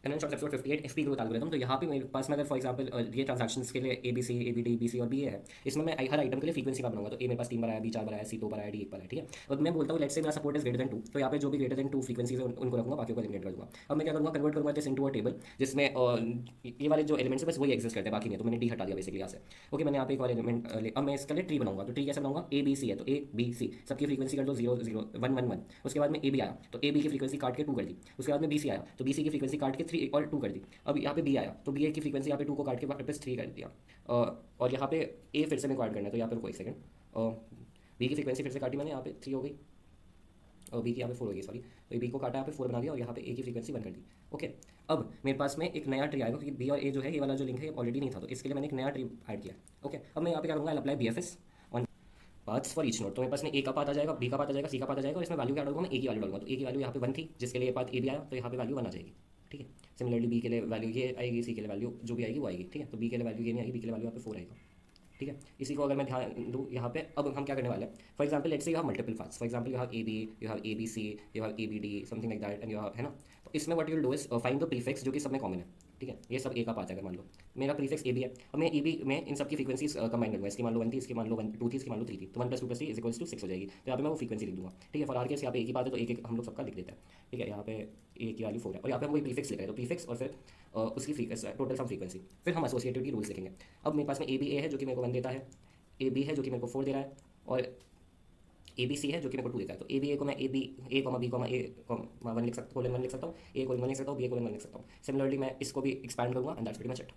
And short episode 58 FP growth algorithm. तो यहाँ पे मेरे पास में अगर फॉर एग्जांपल ये ट्रांजैक्शंस के लिए A B C A B D B C और बी ए है, इसमें मैं हर आइटम के लिए फ्रीक्वेंसी का बनाऊंगा। तो ए मेरे पास 3 बार आया, बी 4 बार आया, सी 2 बार आया, डी 1 बार आया, ठीक है। और मैं बोलता हूँ लेट्स से मेरा सपोर्ट इज ग्रेटर देन 2, तो यहाँ पे जो भी ग्रेटर देन 2 फ्रीक्वेंसीज है उनको रखूंगा, बाकी को एलिमिनेट कर दूंगा। अब मैं क्या करूँगा, कन्वर्ट करूँगा दिस इनटू अ टेबल जिसमें ये वाले जो एलिमेंट्स है बस वही एग्जिस्ट करते हैं, बाकी नहीं। तो मैंने डी हटा दिया बेसिकली यहाँ से। ओके, मैंने यहाँ पे एक और एलिमेंट अब मैं इसके लिए ट्री बनाऊंगा। तो ट्री कैसे बनाऊंगा, ए बी सी है तो ए बी सी सबकी फ्रीक्वेंसी कर दो 0 0 1 1 1। उसके बाद में ए बी आया तो ए बी की फ्रीक्वेंसी काट के 2 कर दी। उसके बाद में बी सी आया तो बी सी की फ्रीक्वेंसी काट के 3 और 2 कर दी। अब यहाँ पे बी आया तो बी ए की फ्रीक्वेंसी यहाँ पे 2 को काट के वापस 3 कर दिया। और यहाँ पे ए फिर से मेरे को ऐड करना है, तो यहाँ पे रुको एक सेकंड। बी की फ्रीक्वेंसी फिर से काटी मैंने, यहाँ पे 3 हो गई और बी की यहाँ पे 4 हो गई, सॉरी। तो बी को काटा, यहाँ पे 4 बना दिया और यहाँ पे ए की फ्रीक्वेंसी 1 कर दी। ओके, अब मेरे पास में एक नया ट्री आएगा क्योंकि बी और ए जो है ये वाला जो लिंक है ये ऑलरेडी नहीं था, तो इसके लिए मैंने एक नया ट्री ऐड किया। ओके, अब मैं यहाँ पे क्या करूँगा, apply B F S on paths for each node. तो मेरे पास में ए का पाथ आ जाएगा, बी का पाथ आ जाएगा, सी का पाथ आ जाएगा और इसमें वैल्यू क्या डालूंगा, मैं ए की वैल्यू डालूंगा। तो ए की वैल्यू यहाँ पे 1 थी जिसके लिए पाथ ए भी आया, तो यहाँ पे वैल्यू 1 आ जाएगी, ठीक है। सिमिलरली बी के लिए वैल्यू ये आएगी, सी के लिए वैल्यू जो भी आएगी वो आएगी, ठीक है। तो बी के लिए वैल्यू ये नहीं आएगी, बी के लिए वैल्यू यहाँ पे 4 आएगा, ठीक है। इसी को अगर मैं ध्यान दूँ यहाँ पे, अब हम क्या करने वाले हैं, for example let's say you have multiple paths, for example you have A B, you have A B C, you have A B D, something like that, and you have, है ना। तो इसमें what you will do is find the prefix जो कि सब में common है, ठीक है। ये सब ए का पाथ है, अगर मान लो मेरा प्रीफिक्स ए बी है, अब मैं ए बी में इन सब की फ्रीक्वेंसीज कंबाइन करूँगा। इसकी मान लो 1 थी, इसकी मान लो 2 थी, इसकी मान लो 3 थी, तो 1 + 2 + 3 इज इक्वल्स टू 6 हो जाएगी। तो यहाँ पे मैं वो फ्रीक्वेंसी लिख दूंगा, ठीक है। फॉर आर केस यहाँ पे एक ही बात है तो एक एक हम लोग सबका लिख देते हैं, ठीक है। यहाँ पे ए की वैल्यू 4 है और यहाँ पे हम वही प्रीफिक्स लिख रहे हैं, तो प्रीफिक्स और फिर उसकी टोटल सम फ्रीक्वेंसी, फिर हम एसोसिएटिव की रूल्स लिखेंगे। अब मेरे पास में ए बी ए है जो कि मेरे को 1 देता है, ए बी है जो कि मेरे को 4 दे रहा है, और ए बी सी है जो कि मेरे को 2 देता है। तो ए बी ए को मैं A B A comma B comma A comma 1 लिख सकता हूँ, कोलन 1 लिख सकता हूँ, ए कोलन 1 लिख सकता हूँ, बी कोलन 1 लिख सकता हूँ। सिमिलरली मैं इसको भी एक्सपैंड करूँगा and that's pretty much it.